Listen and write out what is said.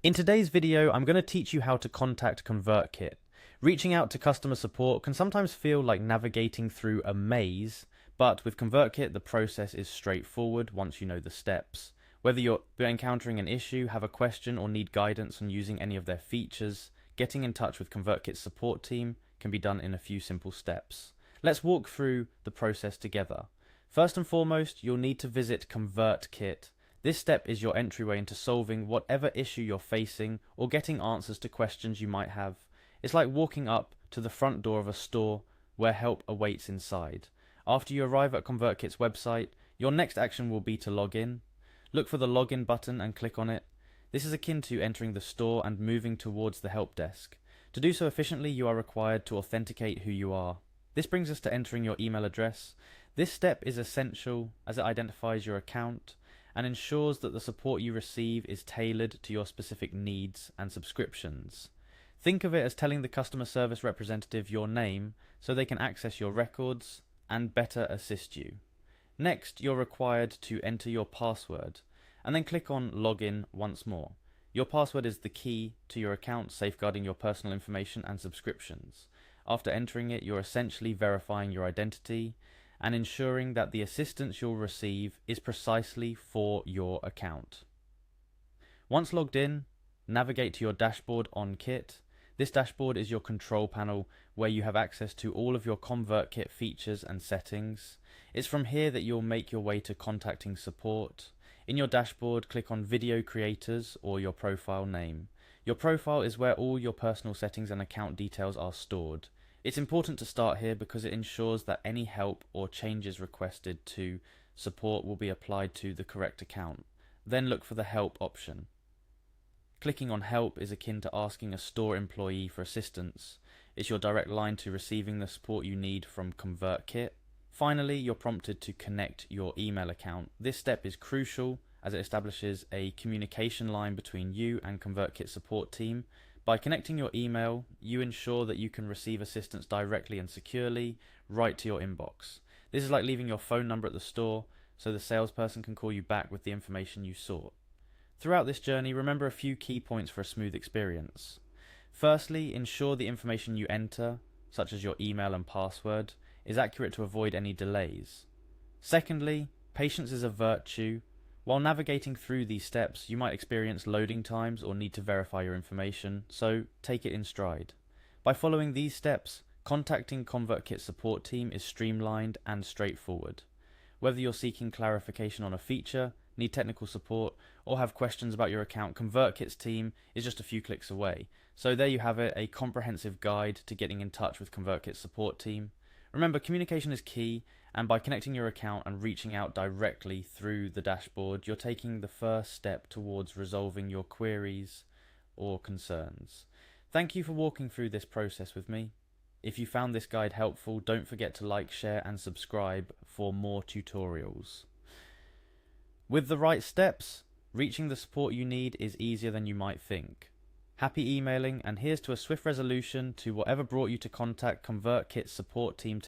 In today's video, I'm going to teach you how to contact Convertkit. Reaching out to customer support can sometimes feel like navigating through a maze, but with Convertkit, the process is straightforward once you know the steps. Whether you're encountering an issue, have a question, or need guidance on using any of their features, getting in touch with Convertkit's support team can be done in a few simple steps. Let's walk through the process together. First and foremost, you'll need to visit Convertkit. This step is your entryway into solving whatever issue you're facing or getting answers to questions you might have. It's like walking up to the front door of a store where help awaits inside. After you arrive at Convertkit's website, your next action will be to log in. Look for the login button and click on it. This is akin to entering the store and moving towards the help desk. To do so efficiently, you are required to authenticate who you are. This brings us to entering your email address. This step is essential as it identifies your account and ensures that the support you receive is tailored to your specific needs and subscriptions. Think of it as telling the customer service representative your name so they can access your records and better assist you. Next, you're required to enter your password and then click on Login once more. Your password is the key to your account, safeguarding your personal information and subscriptions. After entering it, you're essentially verifying your identity and ensuring that the assistance you'll receive is precisely for your account. Once logged in, navigate to your dashboard on Kit. This dashboard is your control panel where you have access to all of your Convertkit features and settings. It's from here that you'll make your way to contacting support. In your dashboard, click on Video Creators or your profile name. Your profile is where all your personal settings and account details are stored. It's important to start here because it ensures that any help or changes requested to support will be applied to the correct account. Then look for the Help option. Clicking on Help is akin to asking a store employee for assistance. It's your direct line to receiving the support you need from Convertkit. Finally, you're prompted to connect your email account. This step is crucial as it establishes a communication line between you and Convertkit support team. By connecting your email, you ensure that you can receive assistance directly and securely right to your inbox. This is like leaving your phone number at the store so the salesperson can call you back with the information you sought. Throughout this journey, remember a few key points for a smooth experience. Firstly, ensure the information you enter, such as your email and password, is accurate to avoid any delays. Secondly, patience is a virtue. While navigating through these steps, you might experience loading times or need to verify your information, so take it in stride. By following these steps, contacting Convertkit support team is streamlined and straightforward. Whether you're seeking clarification on a feature, need technical support, or have questions about your account, Convertkit's team is just a few clicks away. So there you have it, a comprehensive guide to getting in touch with Convertkit's support team. Remember, communication is key, and by connecting your account and reaching out directly through the dashboard, you're taking the first step towards resolving your queries or concerns. Thank you for walking through this process with me. If you found this guide helpful, don't forget to like, share, and subscribe for more tutorials. With the right steps, reaching the support you need is easier than you might think. Happy emailing, and here's to a swift resolution to whatever brought you to contact Convertkit's support team.